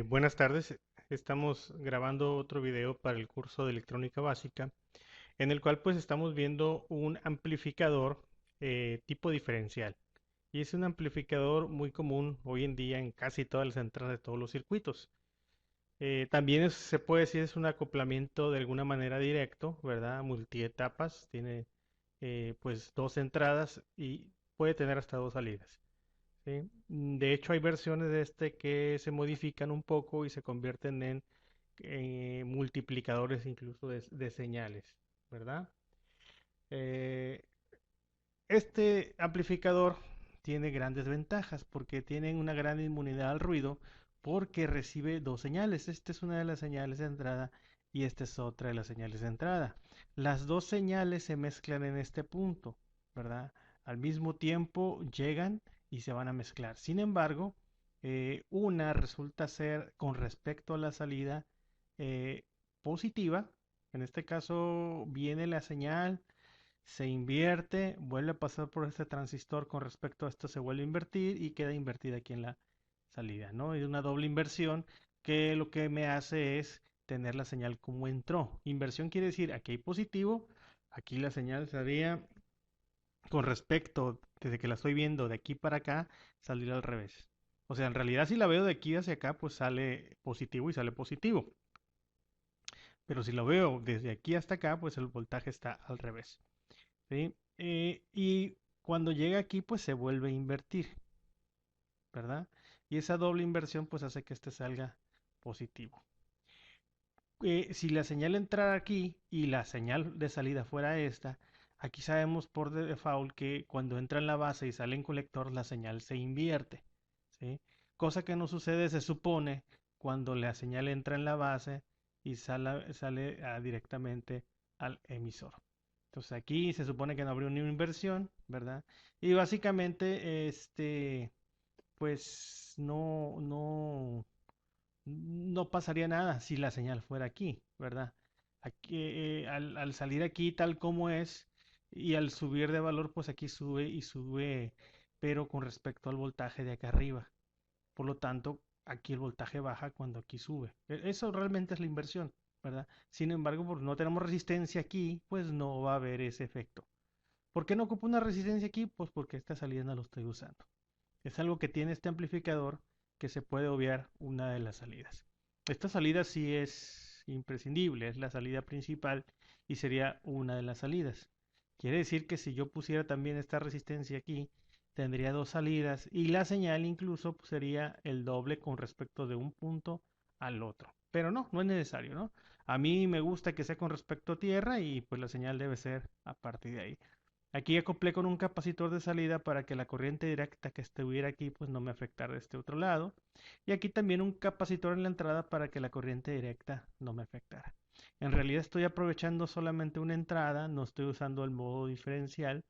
Buenas tardes. Estamos grabando otro video para el curso de electrónica básica, en el cual pues estamos viendo un amplificador tipo diferencial. Y es un amplificador muy común hoy en día en casi todas las entradas de todos los circuitos. También se puede decir es un acoplamiento de alguna manera directo, ¿verdad? Multietapas, tiene pues dos entradas y puede tener hasta dos salidas. ¿Sí? De hecho, hay versiones de este que se modifican un poco y se convierten en multiplicadores incluso de señales, ¿verdad? Eh, este amplificador tiene grandes ventajas porque tiene una gran inmunidad al ruido porque recibe dos señales. Esta es una de las señales de entrada y esta es otra de las señales de entrada. Las dos señales se mezclan en este punto, ¿verdad? Al mismo tiempo llegan y se van a mezclar. Sin embargo, una resulta ser con respecto a la salida eh, positiva. En este caso viene la señal, se invierte, vuelve a pasar por este transistor con respecto a esto, se vuelve a invertir y queda invertida aquí en la salida, ¿no? Es una doble inversión que lo que me hace es tener la señal como entró. Inversión quiere decir aquí hay positivo, aquí la señal sería con respecto, desde que la estoy viendo de aquí para acá, salir al revés. O sea, en realidad si la veo de aquí hacia acá, pues sale positivo y sale positivo. Pero si lo veo desde aquí hasta acá, pues el voltaje está al revés. ¿Sí? Y cuando llega aquí, pues se vuelve a invertir, ¿verdad? Y esa doble inversión, pues hace que este salga positivo. Si la señal entrara aquí y la señal de salida fuera esta, aquí sabemos por default que cuando entra en la base y sale en colector, la señal se invierte, ¿sí? Cosa que no sucede, se supone, cuando la señal entra en la base y sale directamente al emisor. Entonces aquí se supone que no habría una inversión, ¿verdad? Y básicamente, pues no pasaría nada si la señal fuera aquí, ¿verdad? Aquí, al salir aquí tal como es y al subir de valor, pues aquí sube y sube, pero con respecto al voltaje de acá arriba. Por lo tanto, aquí el voltaje baja cuando aquí sube. Eso realmente es la inversión, ¿verdad? Sin embargo, porque no tenemos resistencia aquí, pues no va a haber ese efecto. ¿Por qué no ocupo una resistencia aquí? Pues porque esta salida no lo estoy usando. Es algo que tiene este amplificador que se puede obviar una de las salidas. Esta salida sí es imprescindible, es la salida principal y sería una de las salidas. Quiere decir que si yo pusiera también esta resistencia aquí, tendría dos salidas y la señal incluso pues, sería el doble con respecto de un punto al otro. Pero no es necesario, ¿no? A mí me gusta que sea con respecto a tierra y pues la señal debe ser a partir de ahí. Aquí acoplé con un capacitor de salida para que la corriente directa que estuviera aquí pues no me afectara de este otro lado. Y aquí también un capacitor en la entrada para que la corriente directa no me afectara. En realidad estoy aprovechando solamente una entrada, no estoy usando el modo diferencial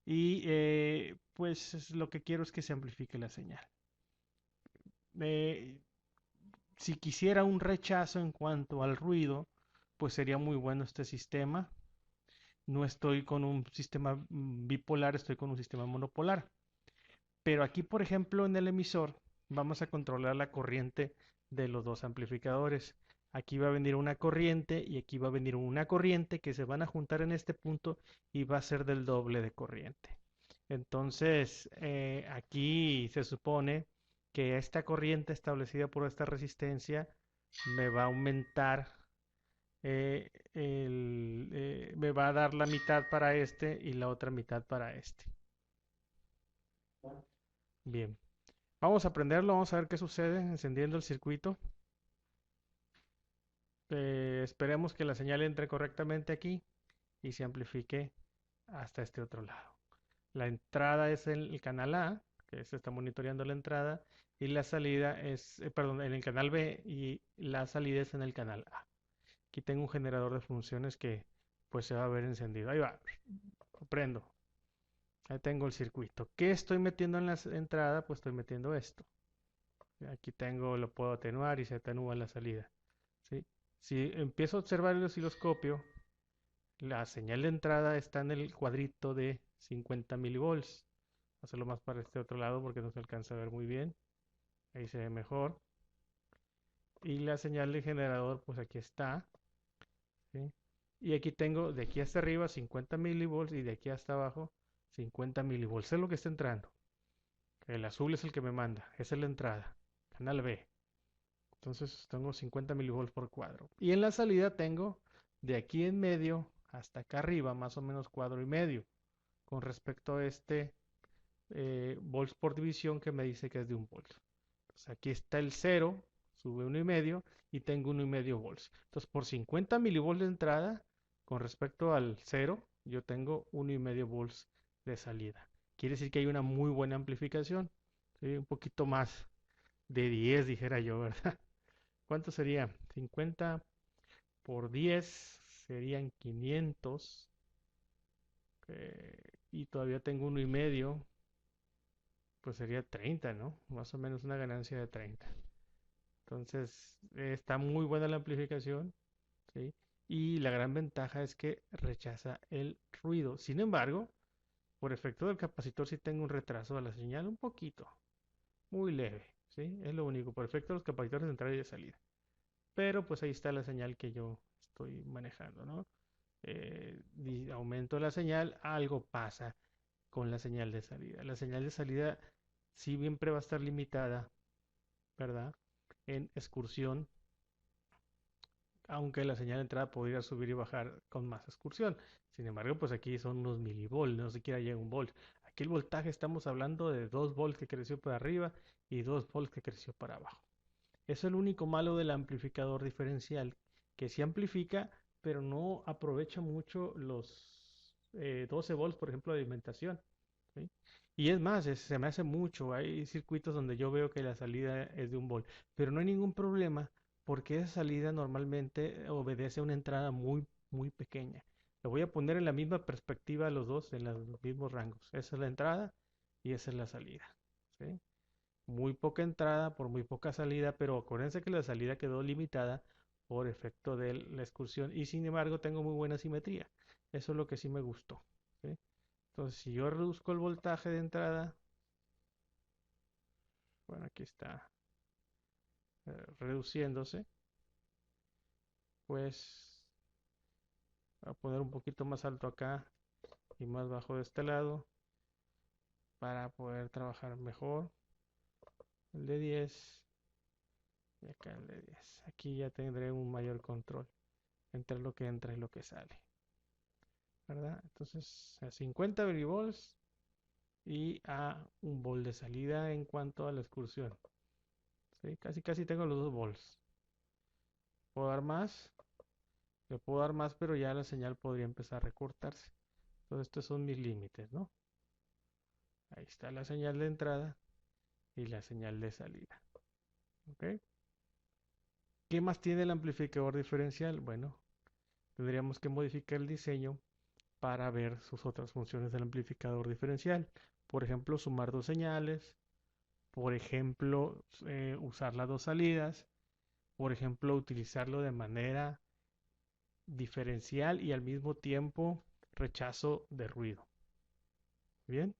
y pues lo que quiero es que se amplifique la señal. Eh, si quisiera un rechazo en cuanto al ruido, pues sería muy bueno este sistema. No estoy con un sistema bipolar, estoy con un sistema monopolar. Pero aquí, por ejemplo, en el emisor, vamos a controlar la corriente de los dos amplificadores. Aquí va a venir una corriente y aquí va a venir una corriente que se van a juntar en este punto y va a ser del doble de corriente. Entonces, aquí se supone que esta corriente establecida por esta resistencia me va a aumentar, me va a dar la mitad para este y la otra mitad para este. Bien. Vamos a prenderlo, vamos a ver qué sucede encendiendo el circuito. Esperemos que la señal entre correctamente aquí y se amplifique hasta este otro lado. La entrada es en el canal A, que se está monitoreando la entrada, y la salida es, perdón, en el canal B y la salida es en el canal A. Aquí tengo un generador de funciones que pues se va a ver encendido. Ahí va, prendo. Ahí tengo el circuito. ¿Qué estoy metiendo en la entrada? Pues estoy metiendo esto. Aquí tengo, lo puedo atenuar y se atenúa la salida. ¿Sí? Si empiezo a observar el osciloscopio, la señal de entrada está en el cuadrito de 50 milivolts. Hacerlo más para este otro lado porque no se alcanza a ver muy bien. Ahí se ve mejor. Y la señal de generador, pues aquí está, ¿sí? Y aquí tengo de aquí hasta arriba 50 milivolts y de aquí hasta abajo 50 milivolts. Es lo que está entrando. El azul es el que me manda. Esa es la entrada. Canal B. Entonces tengo 50 milivolts por cuadro. Y en la salida tengo de aquí en medio hasta acá arriba más o menos cuadro y medio con respecto a este volts por división que me dice que es de un volt. Entonces aquí está el 0, sube 1,5 y tengo 1,5 volts. Entonces por 50 milivolts de entrada con respecto al 0 yo tengo 1,5 volts de salida. Quiere decir que hay una muy buena amplificación. ¿Sí? Un poquito más de 10 dijera yo, ¿verdad? ¿Cuánto sería? 50 por 10 serían 500 y todavía tengo 1,5, pues sería 30, ¿no? Más o menos una ganancia de 30. Entonces, está muy buena la amplificación, ¿sí? Y la gran ventaja es que rechaza el ruido. Sin embargo, por efecto del capacitor sí tengo un retraso de la señal un poquito, muy leve, ¿sí? Es lo único, por efecto de los capacitores de entrada y de salida. Pero pues ahí está la señal que yo estoy manejando, ¿no? Aumento la señal, algo pasa con la señal de salida. La señal de salida sí siempre va a estar limitada, ¿verdad? En excursión, aunque la señal de entrada podría subir y bajar con más excursión. Sin embargo, pues aquí son unos milivolts, no siquiera llega un volt. Aquí el voltaje estamos hablando de 2 volts que creció para arriba y 2 volts que creció para abajo. Eso es el único malo del amplificador diferencial, que sí amplifica, pero no aprovecha mucho los 12 volts, por ejemplo, de alimentación. ¿Sí? Y es más, se me hace mucho. Hay circuitos donde yo veo que la salida es de un volt, pero no hay ningún problema porque esa salida normalmente obedece a una entrada muy, muy pequeña. Lo voy a poner en la misma perspectiva a los dos, en los mismos rangos. Esa es la entrada y esa es la salida. ¿Sí? Muy poca entrada por muy poca salida, pero acuérdense que la salida quedó limitada por efecto de la excursión y sin embargo tengo muy buena simetría. Eso es lo que sí me gustó. ¿Sí? Entonces, si yo reduzco el voltaje de entrada, bueno, aquí está reduciéndose, pues voy a poner un poquito más alto acá y más bajo de este lado para poder trabajar mejor. El de 10 y acá el de 10. Aquí ya tendré un mayor control entre lo que entra y lo que sale, ¿verdad? Entonces, a 50 milivolts y a un volt de salida en cuanto a la excursión. ¿Sí? Casi casi tengo los 2 volts. ¿Puedo dar más? Le puedo dar más, pero ya la señal podría empezar a recortarse. Entonces, estos son mis límites, ¿no? Ahí está la señal de entrada y la señal de salida. ¿Ok? ¿Qué más tiene el amplificador diferencial? Bueno, tendríamos que modificar el diseño para ver sus otras funciones del amplificador diferencial. Por ejemplo, sumar dos señales. Por ejemplo, usar las dos salidas. Por ejemplo, utilizarlo de manera diferencial y al mismo tiempo rechazo de ruido. Bien,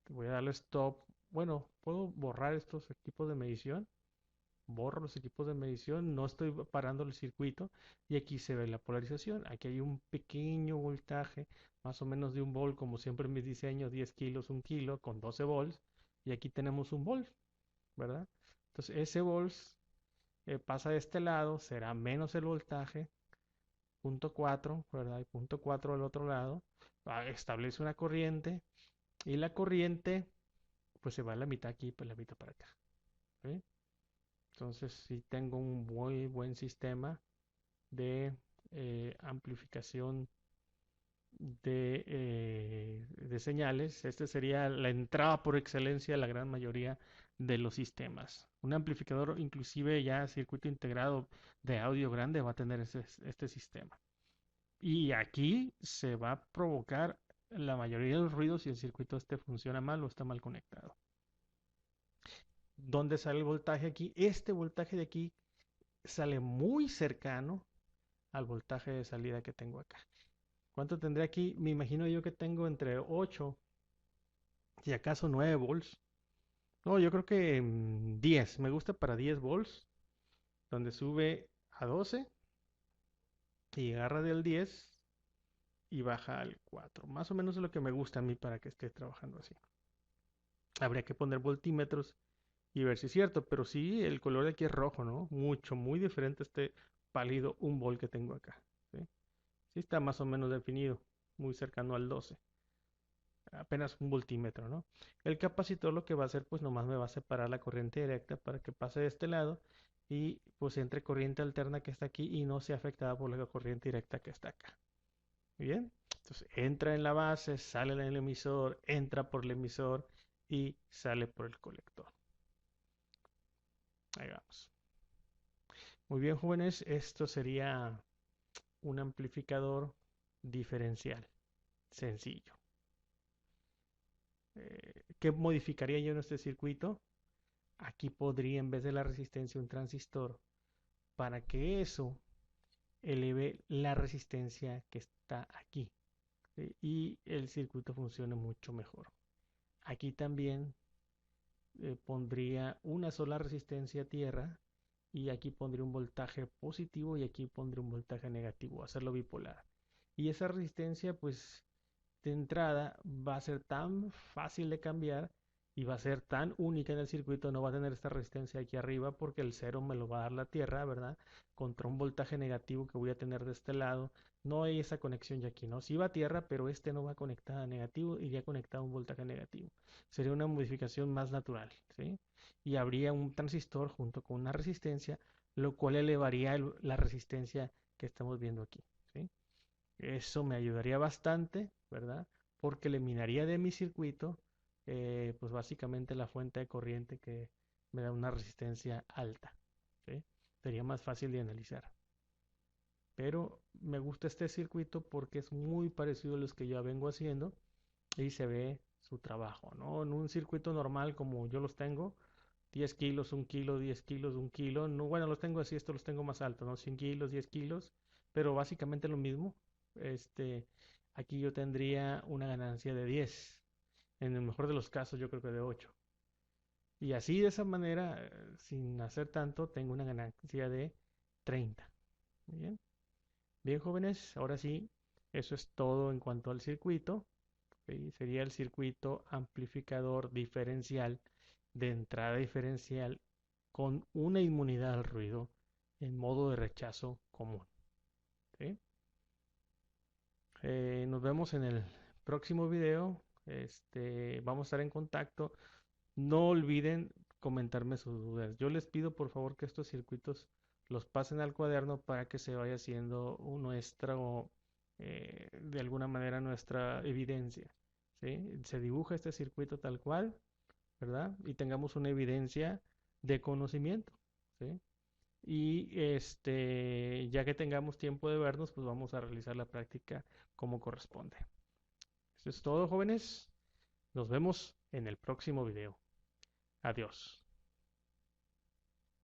voy a darle stop. Bueno, puedo borrar estos equipos de medición. Borro los equipos de medición, no estoy parando el circuito y aquí se ve la polarización. Aquí hay un pequeño voltaje, más o menos de un volt, como siempre en mis diseños, 10 kilos, 1 kilo con 12 volts. Y aquí tenemos un volt, ¿verdad? Entonces ese volt pasa de este lado, será menos el voltaje, punto 4, ¿verdad? Y punto 4 al otro lado. Establece una corriente y la corriente pues se va a la mitad aquí, pues la mitad para acá. ¿Sí? Entonces sí tengo un muy buen sistema de amplificación de señales. Este sería la entrada por excelencia de la gran mayoría de los sistemas. Un amplificador inclusive ya circuito integrado de audio grande va a tener este sistema. Y aquí se va a provocar la mayoría de los ruidos si el circuito este funciona mal o está mal conectado. ¿Dónde sale el voltaje aquí? Este voltaje de aquí sale muy cercano al voltaje de salida que tengo acá. ¿Cuánto tendré aquí? Me imagino yo que tengo entre 8 y acaso 9 volts. No, yo creo que 10. Me gusta para 10 volts. donde sube a 12 y agarra del 10 y baja al 4. Más o menos es lo que me gusta a mí para que esté trabajando así. Habría que poner voltímetros y ver si es cierto, pero sí, el color de aquí es rojo, ¿no? Mucho, muy diferente a este pálido 1 volt que tengo acá. ¿Sí? Sí está más o menos definido, muy cercano al 12. Apenas un voltímetro, ¿no? El capacitor lo que va a hacer, pues nomás me va a separar la corriente directa para que pase de este lado y pues entre corriente alterna que está aquí y no sea afectada por la corriente directa que está acá. Bien, entonces entra en la base, sale en el emisor, entra por el emisor y sale por el colector. Ahí vamos. Muy bien, jóvenes, esto sería un amplificador diferencial, sencillo. ¿Qué modificaría yo en este circuito? Aquí podría, en vez de la resistencia, un transistor para que eso eleve la resistencia que está aquí, ¿sí? Y el circuito funcione mucho mejor. Aquí también pondría una sola resistencia a tierra y aquí pondría un voltaje positivo y aquí pondría un voltaje negativo, hacerlo bipolar. Y esa resistencia, pues de entrada va a ser tan fácil de cambiar y va a ser tan única en el circuito, no va a tener esta resistencia aquí arriba porque el cero me lo va a dar la tierra, ¿verdad? Contra un voltaje negativo que voy a tener de este lado. No hay esa conexión ya aquí, ¿no? Sí va a tierra, pero este no va conectado a negativo, iría conectado a un voltaje negativo. Sería una modificación más natural, ¿sí? Y habría un transistor junto con una resistencia, lo cual elevaría la resistencia que estamos viendo aquí, ¿sí? Eso me ayudaría bastante, ¿verdad? Porque eliminaría de mi circuito, pues básicamente la fuente de corriente que me da una resistencia alta, ¿sí? Sería más fácil de analizar. Pero me gusta este circuito porque es muy parecido a los que ya vengo haciendo y se ve su trabajo, ¿no? En un circuito normal como yo los tengo, 10 kilos, 1 kilo, 10 kilos, 1 kilo. No, bueno, los tengo así, estos los tengo más altos, ¿no? 100 kilos, 10 kilos, pero básicamente lo mismo. Este, aquí yo tendría una ganancia de 10. En el mejor de los casos, yo creo que de 8. Y así de esa manera, sin hacer tanto, tengo una ganancia de 30. Bien, bien, jóvenes, ahora sí, eso es todo en cuanto al circuito. ¿Ok? Sería el circuito amplificador diferencial de entrada diferencial con una inmunidad al ruido en modo de rechazo común. ¿Sí? Nos vemos en el próximo video. Vamos a estar en contacto. No olviden comentarme sus dudas. Yo les pido por favor que estos circuitos los pasen al cuaderno para que se vaya haciendo nuestro, de alguna manera, nuestra evidencia. ¿Sí? Se dibuja este circuito tal cual, ¿verdad? Y tengamos una evidencia de conocimiento, ¿sí? Y ya que tengamos tiempo de vernos, pues vamos a realizar la práctica como corresponde. Eso es todo, jóvenes. Nos vemos en el próximo video. Adiós.